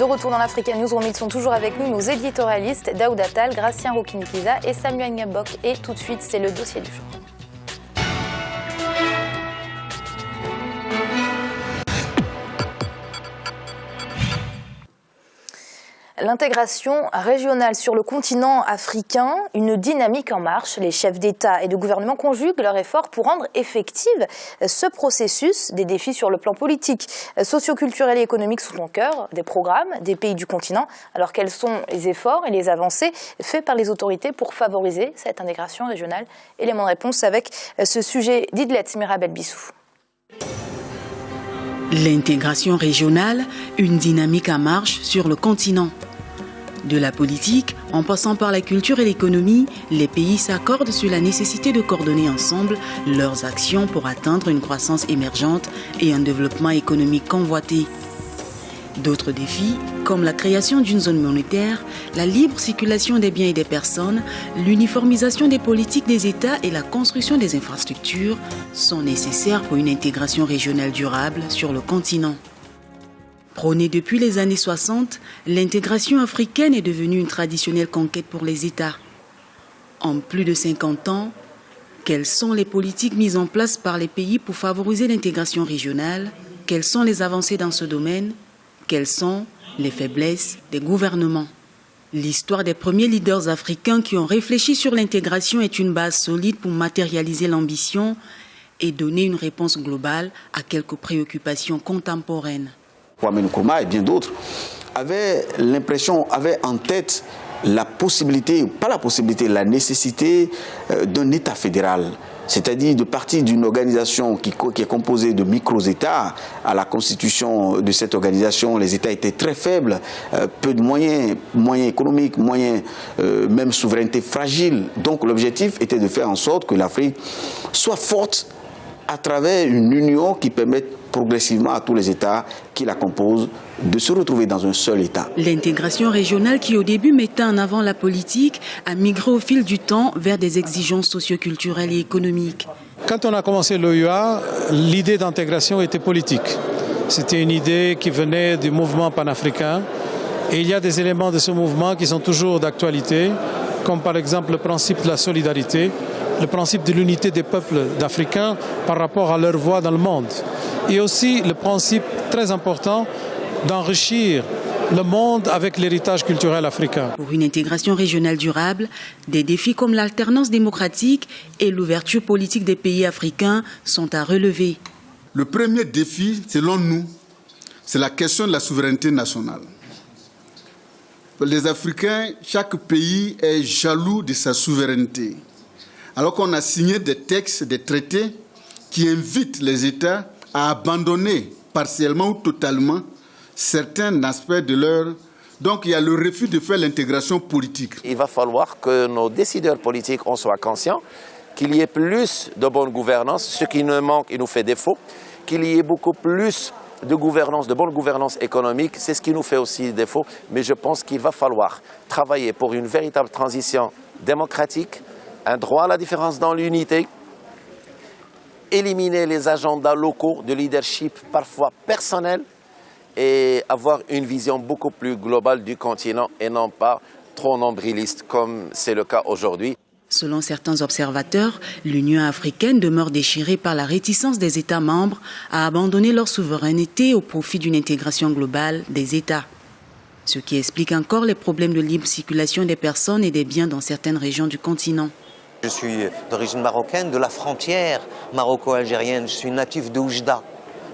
De retour dans l'Africa Newsroom, ils sont toujours avec nous, nos éditorialistes Daoud Attal, Gracien Rokinikiza et Samuel Ngabok. Et tout de suite, c'est le dossier du jour. L'intégration régionale sur le continent africain, une dynamique en marche. Les chefs d'État et de gouvernement conjuguent leurs efforts pour rendre effective ce processus. Des défis sur le plan politique, socio-culturel et économique sont au cœur des programmes des pays du continent. Alors quels sont les efforts et les avancées faits par les autorités pour favoriser cette intégration régionale? Élément de réponse avec ce sujet d'Idlet Mirabel Bissou. L'intégration régionale, une dynamique en marche sur le continent. De la politique, en passant par la culture et l'économie, les pays s'accordent sur la nécessité de coordonner ensemble leurs actions pour atteindre une croissance émergente et un développement économique convoité. D'autres défis, comme la création d'une zone monétaire, la libre circulation des biens et des personnes, l'uniformisation des politiques des États et la construction des infrastructures, sont nécessaires pour une intégration régionale durable sur le continent. Prônée depuis les années 60, l'intégration africaine est devenue une traditionnelle conquête pour les États. En plus de 50 ans, quelles sont les politiques mises en place par les pays pour favoriser l'intégration régionale? Quelles sont les avancées dans ce domaine? Quelles sont les faiblesses des gouvernements? L'histoire des premiers leaders africains qui ont réfléchi sur l'intégration est une base solide pour matérialiser l'ambition et donner une réponse globale à quelques préoccupations contemporaines. Kwame Nkrumah et bien d'autres avaient en tête la possibilité, pas la possibilité, la nécessité d'un État fédéral. C'est-à-dire de partir d'une organisation qui est composée de micro-États. À la constitution de cette organisation, les États étaient très faibles, peu de moyens économiques, même souveraineté fragile. Donc l'objectif était de faire en sorte que l'Afrique soit forte à travers une union qui permette progressivement à tous les États qui la composent de se retrouver dans un seul État. L'intégration régionale qui au début mettait en avant la politique a migré au fil du temps vers des exigences socio-culturelles et économiques. Quand on a commencé l'OUA, l'idée d'intégration était politique. C'était une idée qui venait du mouvement panafricain et il y a des éléments de ce mouvement qui sont toujours d'actualité, comme par exemple le principe de la solidarité, le principe de l'unité des peuples d'Africains par rapport à leur voix dans le monde. Et aussi le principe très important d'enrichir le monde avec l'héritage culturel africain. Pour une intégration régionale durable, des défis comme l'alternance démocratique et l'ouverture politique des pays africains sont à relever. Le premier défi, selon nous, c'est la question de la souveraineté nationale. Pour les Africains, chaque pays est jaloux de sa souveraineté. Alors qu'on a signé des textes, des traités qui invitent les États à abandonner partiellement ou totalement certains aspects de leur... Donc il y a le refus de faire l'intégration politique. Il va falloir que nos décideurs politiques en soient conscients, qu'il y ait plus de bonne gouvernance, ce qui nous manque et nous fait défaut, qu'il y ait beaucoup plus de gouvernance, de bonne gouvernance économique, c'est ce qui nous fait aussi défaut. Mais je pense qu'il va falloir travailler pour une véritable transition démocratique, un droit à la différence dans l'unité, éliminer les agendas locaux de leadership parfois personnels et avoir une vision beaucoup plus globale du continent et non pas trop nombriliste comme c'est le cas aujourd'hui. Selon certains observateurs, l'Union africaine demeure déchirée par la réticence des États membres à abandonner leur souveraineté au profit d'une intégration globale des États. Ce qui explique encore les problèmes de libre circulation des personnes et des biens dans certaines régions du continent. Je suis d'origine marocaine, de la frontière maroco-algérienne. Je suis natif de Oujda.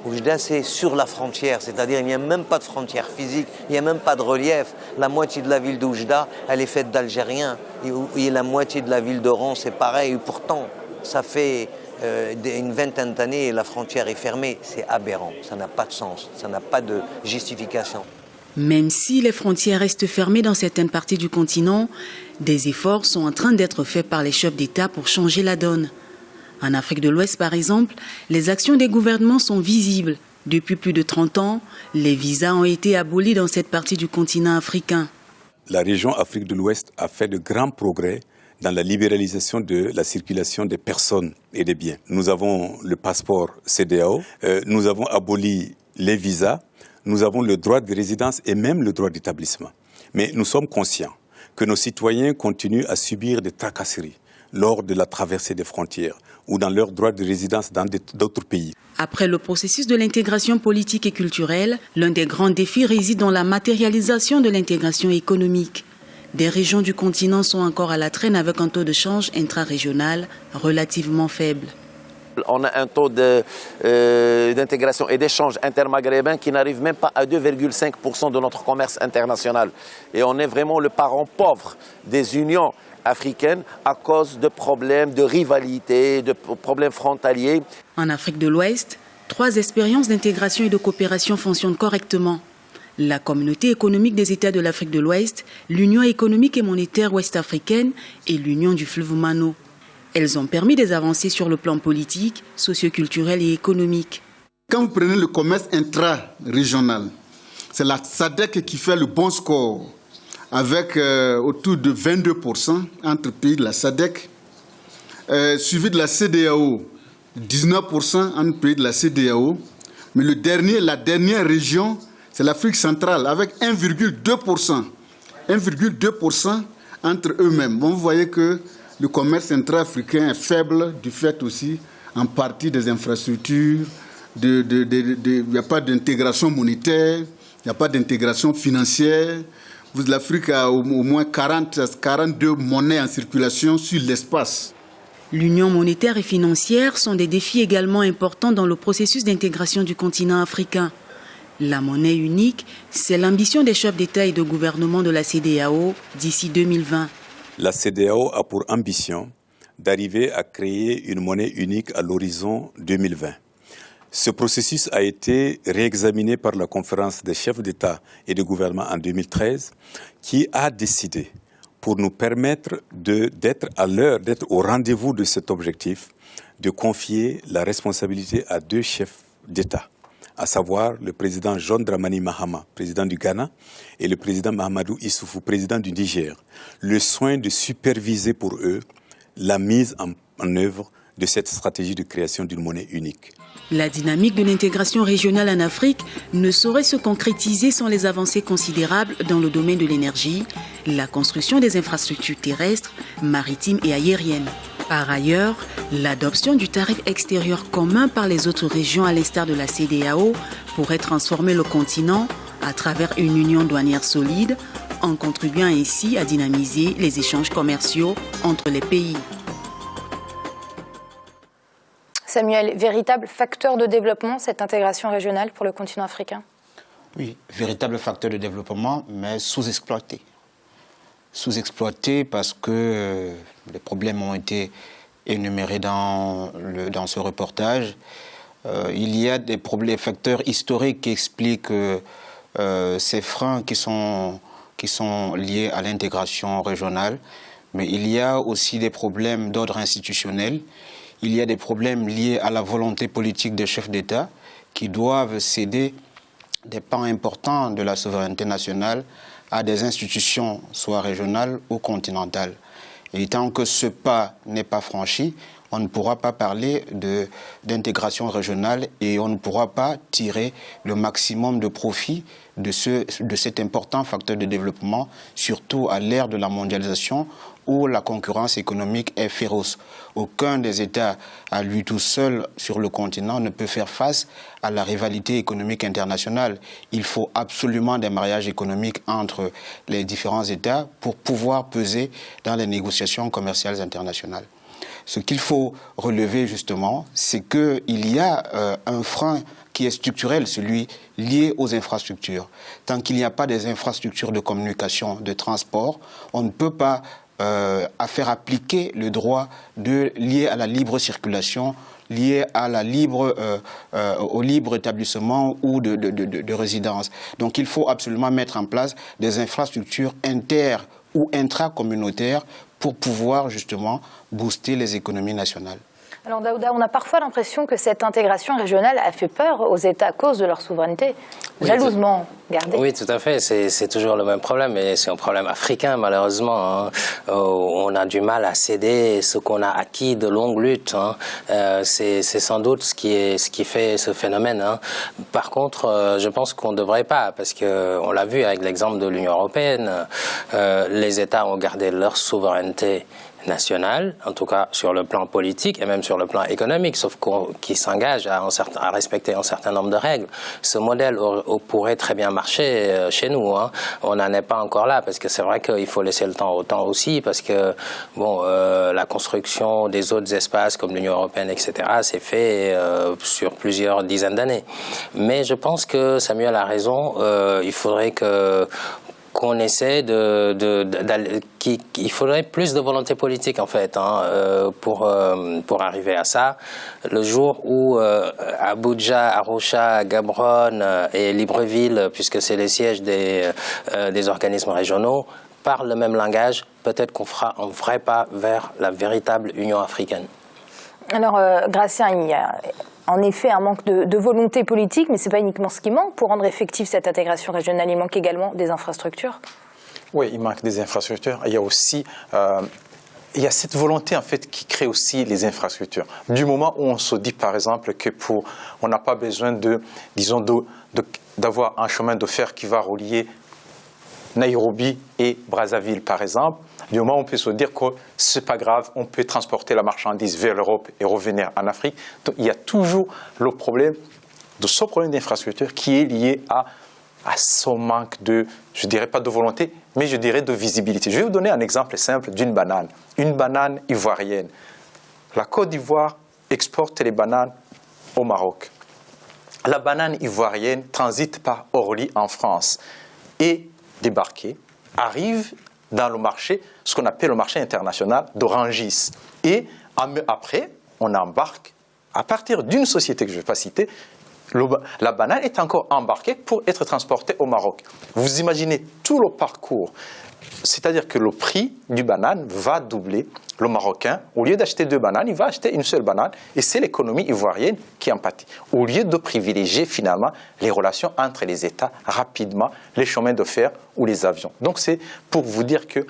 Oujda, c'est sur la frontière, c'est-à-dire il n'y a même pas de frontière physique, il n'y a même pas de relief. La moitié de la ville d'Oujda, elle est faite d'Algériens. Et la moitié de la ville d'Oran, c'est pareil. Et pourtant, ça fait une vingtaine d'années et la frontière est fermée. C'est aberrant, ça n'a pas de sens, ça n'a pas de justification. Même si les frontières restent fermées dans certaines parties du continent, des efforts sont en train d'être faits par les chefs d'État pour changer la donne. En Afrique de l'Ouest, par exemple, les actions des gouvernements sont visibles. Depuis plus de 30 ans, les visas ont été abolis dans cette partie du continent africain. La région Afrique de l'Ouest a fait de grands progrès dans la libéralisation de la circulation des personnes et des biens. Nous avons le passeport CEDEAO, nous avons aboli les visas, nous avons le droit de résidence et même le droit d'établissement. Mais nous sommes conscients que nos citoyens continuent à subir des tracasseries lors de la traversée des frontières ou dans leur droit de résidence dans d'autres pays. Après le processus de l'intégration politique et culturelle, l'un des grands défis réside dans la matérialisation de l'intégration économique. Des régions du continent sont encore à la traîne avec un taux de change intra-régional relativement faible. On a un taux d'intégration et d'échange intermaghrébin qui n'arrive même pas à 2,5% de notre commerce international. Et on est vraiment le parent pauvre des unions africaines à cause de problèmes de rivalité, de problèmes frontaliers. En Afrique de l'Ouest, 3 expériences d'intégration et de coopération fonctionnent correctement. La Communauté économique des États de l'Afrique de l'Ouest, l'Union économique et monétaire ouest-africaine et l'Union du fleuve Mano. Elles ont permis des avancées sur le plan politique, socioculturel et économique. Quand vous prenez le commerce intra-régional, c'est la SADC qui fait le bon score, avec autour de 22% entre pays de la SADC, suivi de la CEDEAO, 19% entre pays de la CEDEAO. Mais la dernière région, c'est l'Afrique centrale, avec 1,2%. 1,2% entre eux-mêmes. Bon, vous voyez que le commerce intra-africain est faible du fait aussi, en partie, des infrastructures. Il n'y a pas d'intégration monétaire, il n'y a pas d'intégration financière. L'Afrique a au moins 42 monnaies en circulation sur l'espace. L'union monétaire et financière sont des défis également importants dans le processus d'intégration du continent africain. La monnaie unique, c'est l'ambition des chefs d'État et de gouvernement de la CEDEAO d'ici 2020. La CEDEAO a pour ambition d'arriver à créer une monnaie unique à l'horizon 2020. Ce processus a été réexaminé par la conférence des chefs d'État et de gouvernement en 2013, qui a décidé, pour nous permettre d'être à l'heure, d'être au rendez-vous de cet objectif, de confier la responsabilité à 2 chefs d'État, à savoir le président John Dramani Mahama, président du Ghana, et le président Mahamadou Issoufou, président du Niger, le soin de superviser pour eux la mise en œuvre de cette stratégie de création d'une monnaie unique. La dynamique de l'intégration régionale en Afrique ne saurait se concrétiser sans les avancées considérables dans le domaine de l'énergie, la construction des infrastructures terrestres, maritimes et aériennes. Par ailleurs, l'adoption du tarif extérieur commun par les autres régions à l'instar de la CEDEAO pourrait transformer le continent à travers une union douanière solide, en contribuant ainsi à dynamiser les échanges commerciaux entre les pays. Samuel, véritable facteur de développement, cette intégration régionale pour le continent africain? Oui, véritable facteur de développement, mais sous-exploité. Sous-exploité parce que les problèmes ont été énumérés dans ce reportage. Il y a des facteurs historiques qui expliquent ces freins qui sont liés à l'intégration régionale, mais il y a aussi des problèmes d'ordre institutionnel. Il y a des problèmes liés à la volonté politique des chefs d'État qui doivent céder des pans importants de la souveraineté nationale à des institutions, soit régionales ou continentales. Et tant que ce pas n'est pas franchi, on ne pourra pas parler d'intégration régionale et on ne pourra pas tirer le maximum de profit de cet important facteur de développement, surtout à l'ère de la mondialisation où la concurrence économique est féroce. Aucun des États, à lui tout seul, sur le continent, ne peut faire face à la rivalité économique internationale. Il faut absolument des mariages économiques entre les différents États pour pouvoir peser dans les négociations commerciales internationales. Ce qu'il faut relever justement, c'est qu'il y a un frein qui est structurel, celui lié aux infrastructures. Tant qu'il n'y a pas des infrastructures de communication, de transport, on ne peut pas faire appliquer le droit lié à la libre circulation, lié à au libre établissement ou de résidence. Donc il faut absolument mettre en place des infrastructures inter- ou intracommunautaires pour pouvoir justement booster les économies nationales. Alors Daouda, on a parfois l'impression que cette intégration régionale a fait peur aux États à cause de leur souveraineté, jalousement gardée. Oui, tout à fait. C'est toujours le même problème, et c'est un problème africain malheureusement. Hein. On a du mal à céder ce qu'on a acquis de longue lutte. Hein. C'est sans doute ce qui fait ce phénomène. Hein. Par contre, je pense qu'on ne devrait pas, parce qu'on l'a vu avec l'exemple de l'Union européenne, les États ont gardé leur souveraineté nationale, en tout cas sur le plan politique et même sur le plan économique, sauf qu'ils s'engagent à respecter un certain nombre de règles. Ce modèle pourrait très bien marcher chez nous. Hein. On n'en est pas encore là, parce que c'est vrai qu'il faut laisser le temps au temps aussi, parce que bon, la construction des autres espaces comme l'Union européenne, etc., c'est fait sur plusieurs dizaines d'années. Mais je pense que Samuel a raison, il faudrait qu'on essaie il faudrait plus de volonté politique en fait pour arriver à ça. Le jour où Abuja, Arusha, Gaborone et Libreville, puisque c'est les sièges des organismes régionaux, parlent le même langage, peut-être qu'on fera un vrai pas vers la véritable Union africaine. Alors Gratien, il y a en effet un manque de volonté politique, mais ce n'est pas uniquement ce qui manque pour rendre effective cette intégration régionale. Il manque également des infrastructures. Oui, il manque des infrastructures. Il y a aussi cette volonté en fait qui crée aussi les infrastructures. Du moment où on se dit par exemple que on n'a pas besoin d'avoir un chemin de fer qui va relier Nairobi et Brazzaville par exemple, du moment où on peut se dire que c'est pas grave, on peut transporter la marchandise vers l'Europe et revenir en Afrique. Donc, il y a toujours le problème d'infrastructure qui est lié à ce manque de, je dirais pas de volonté, mais je dirais de visibilité. Je vais vous donner un exemple simple d'une banane, une banane ivoirienne. La Côte d'Ivoire exporte les bananes au Maroc. La banane ivoirienne transite par Orly en France et débarquée, arrive dans le marché, ce qu'on appelle le marché international d'Orangis. Et après, on embarque, à partir d'une société que je ne vais pas citer, la banane est encore embarquée pour être transportée au Maroc. Vous imaginez tout le parcours, c'est-à-dire que le prix du banane va doubler. Le Marocain, au lieu d'acheter 2 bananes, il va acheter une seule banane, et c'est l'économie ivoirienne qui en pâtit. Au lieu de privilégier finalement les relations entre les États rapidement, les chemins de fer ou les avions. Donc c'est pour vous dire que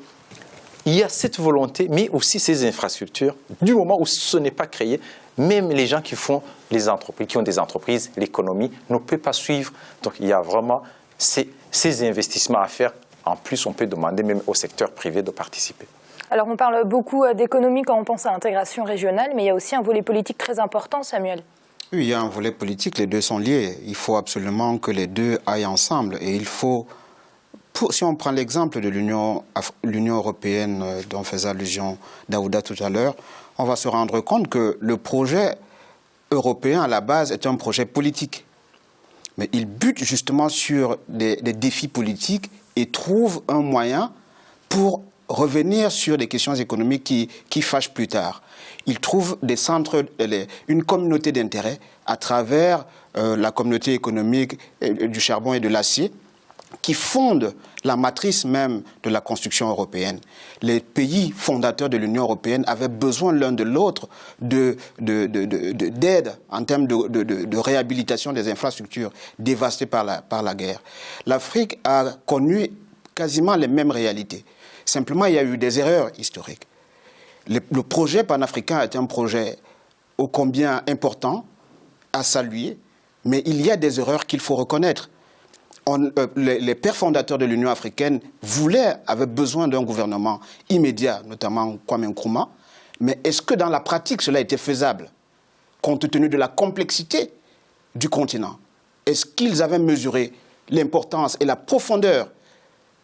il y a cette volonté, mais aussi ces infrastructures. Du moment où ce n'est pas créé, même les gens qui font les entreprises, qui ont des entreprises, l'économie ne peut pas suivre. Donc il y a vraiment ces investissements à faire. En plus, on peut demander même au secteur privé de participer. Alors on parle beaucoup d'économie quand on pense à l'intégration régionale, mais il y a aussi un volet politique très important, Samuel. Oui, il y a un volet politique, les deux sont liés. Il faut absolument que les deux aillent ensemble. Et il faut, si on prend l'exemple de l'Union européenne dont faisait allusion Daouda tout à l'heure, on va se rendre compte que le projet européen à la base est un projet politique. Mais il bute justement sur des défis politiques et trouve un moyen pour revenir sur des questions économiques qui fâchent plus tard. Il trouve des centres, une communauté d'intérêt à travers la communauté économique du charbon et de l'acier qui fonde la matrice même de la construction européenne. Les pays fondateurs de l'Union européenne avaient besoin l'un de l'autre d'aide en termes de réhabilitation des infrastructures dévastées par la guerre. L'Afrique a connu quasiment les mêmes réalités. Simplement, il y a eu des erreurs historiques. Le projet panafricain est un projet ô combien important, à saluer, mais il y a des erreurs qu'il faut reconnaître. Les pères fondateurs de l'Union africaine avaient besoin d'un gouvernement immédiat, notamment Kwame Nkrumah, mais est-ce que dans la pratique cela était faisable, compte tenu de la complexité du continent? Est-ce qu'ils avaient mesuré l'importance et la profondeur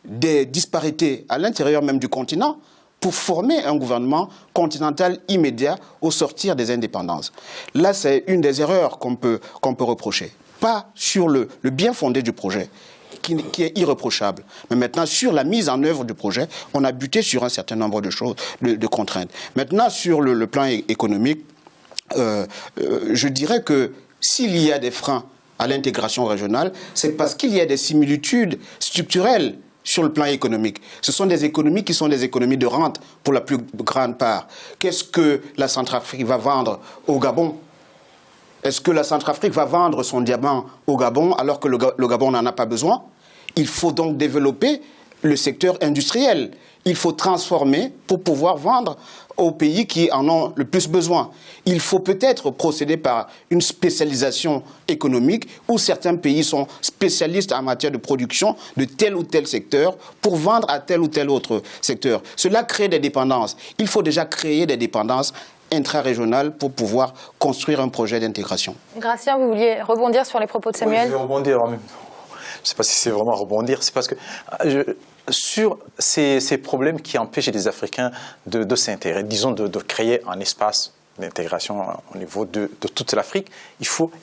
des disparités à l'intérieur même du continent pour former un gouvernement continental immédiat au sortir des indépendances? Là, c'est une des erreurs qu'on peut reprocher. Pas sur le bien fondé du projet, qui est irréprochable, mais maintenant sur la mise en œuvre du projet, on a buté sur un certain nombre de choses, de contraintes. Maintenant, sur le plan économique, je dirais que s'il y a des freins à l'intégration régionale, c'est parce qu'il y a des similitudes structurelles sur le plan économique. Ce sont des économies qui sont des économies de rente pour la plus grande part. Qu'est-ce que la Centrafrique va vendre au Gabon? Est-ce que la Centrafrique va vendre son diamant au Gabon alors que le Gabon n'en a pas besoin? Il faut donc développer le secteur industriel. Il faut transformer pour pouvoir vendre aux pays qui en ont le plus besoin. Il faut peut-être procéder par une spécialisation économique où certains pays sont spécialistes en matière de production de tel ou tel secteur pour vendre à tel ou tel autre secteur. Cela crée des dépendances. Il faut déjà créer des dépendances intra-régionales pour pouvoir construire un projet d'intégration. Gratien, vous vouliez rebondir sur les propos de Samuel? Oui, je vais rebondir en même temps. Je ne sais pas si c'est vraiment rebondir, c'est parce que sur ces problèmes qui empêchent les Africains de s'intégrer, disons de créer un espace d'intégration au niveau de toute l'Afrique,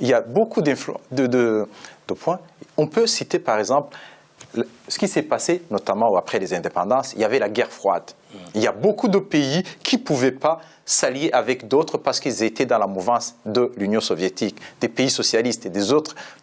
il y a beaucoup de points. On peut citer par exemple ce qui s'est passé, notamment après les indépendances, il y avait la guerre froide. Il y a beaucoup de pays qui ne pouvaient pas s'allier avec d'autres parce qu'ils étaient dans la mouvance de l'Union soviétique, des pays socialistes et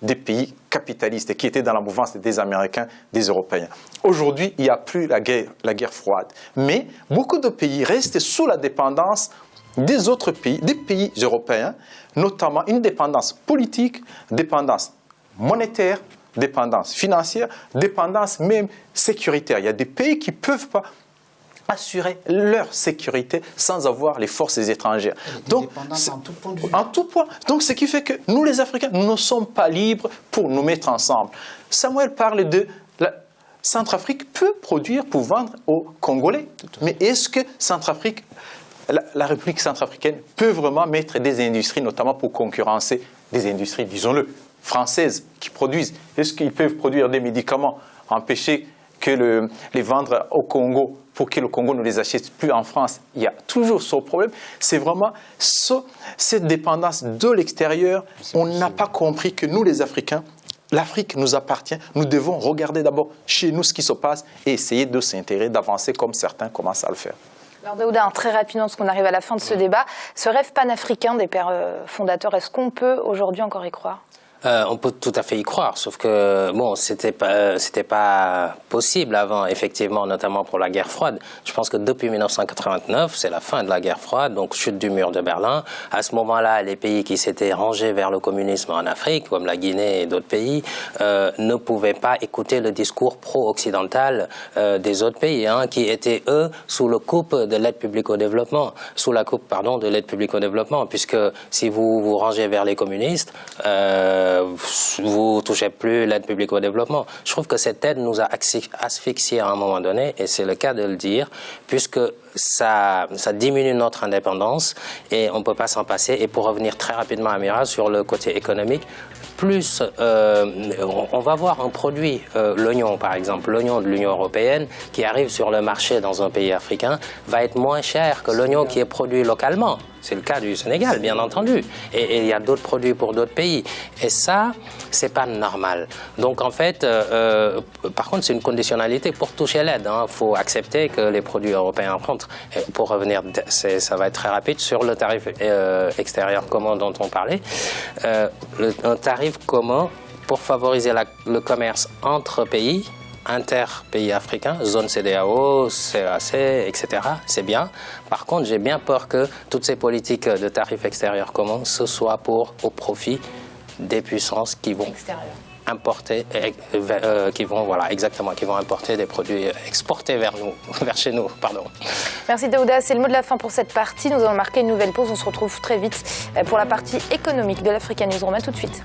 des pays capitalistes qui étaient dans la mouvance des Américains, des Européens. Aujourd'hui, il n'y a plus la guerre froide. Mais beaucoup de pays restent sous la dépendance des autres pays, des pays européens, notamment une dépendance politique, dépendance monétaire, dépendance financière, dépendance même sécuritaire. Il y a des pays qui ne peuvent pas assurer leur sécurité sans avoir les forces étrangères. Donc, en tout point. Donc, ce qui fait que nous, les Africains, nous ne sommes pas libres pour nous mettre ensemble. Samuel parle de la Centrafrique peut produire pour vendre aux Congolais. Mais est-ce que la République centrafricaine peut vraiment mettre des industries, notamment pour concurrencer des industries, disons-le, françaises qui produisent? Est-ce qu'ils peuvent produire des médicaments, empêcher que les vendre au Congo pour que le Congo ne les achète plus en France? Il y a toujours ce problème. C'est vraiment cette dépendance de l'extérieur. On n'a pas compris que nous, les Africains, l'Afrique nous appartient. Nous devons regarder d'abord chez nous ce qui se passe et essayer de s'intégrer, d'avancer comme certains commencent à le faire. Alors Daouda, très rapidement, parce qu'on arrive à la fin de ce débat, ce rêve panafricain des pères fondateurs, est-ce qu'on peut aujourd'hui encore y croire? On peut tout à fait y croire, sauf que bon, c'était pas possible avant, effectivement, notamment pour la guerre froide. Je pense que depuis 1989, c'est la fin de la guerre froide, donc chute du mur de Berlin. À ce moment-là, les pays qui s'étaient rangés vers le communisme en Afrique, comme la Guinée et d'autres pays, ne pouvaient pas écouter le discours pro-occidental des autres pays, qui étaient eux sous la coupe de l'aide publique au développement, de l'aide publique au développement, puisque si vous vous rangez vers les communistes, vous ne touchez plus l'aide publique au développement. Je trouve que cette aide nous a asphyxiés à un moment donné, et c'est le cas de le dire, puisque ça diminue notre indépendance et on ne peut pas s'en passer. Et pour revenir très rapidement à Mira sur le côté économique, plus on va voir un produit, l'oignon par exemple, l'oignon de l'Union européenne qui arrive sur le marché dans un pays africain va être moins cher que l'oignon qui est produit localement. C'est le cas du Sénégal, bien entendu. Et il y a d'autres produits pour d'autres pays. Et ça, c'est pas normal. Donc en fait, par contre, c'est une conditionnalité pour toucher l'aide. Il faut accepter que les produits européens rentrent. Et pour revenir, ça va être très rapide, sur le tarif extérieur commun dont on parlait. Un tarif commun pour favoriser le commerce entre pays, inter-pays africains, zone CEDEAO, CEAC, etc. C'est bien. Par contre, j'ai bien peur que toutes ces politiques de tarifs extérieurs communs, ce soit au profit des puissances qui vont importer, qui vont importer des produits exportés vers chez nous. Pardon. Merci Daouda, c'est le mot de la fin pour cette partie. Nous allons marquer une nouvelle pause. On se retrouve très vite pour la partie économique de l'Africa News. On revient tout de suite.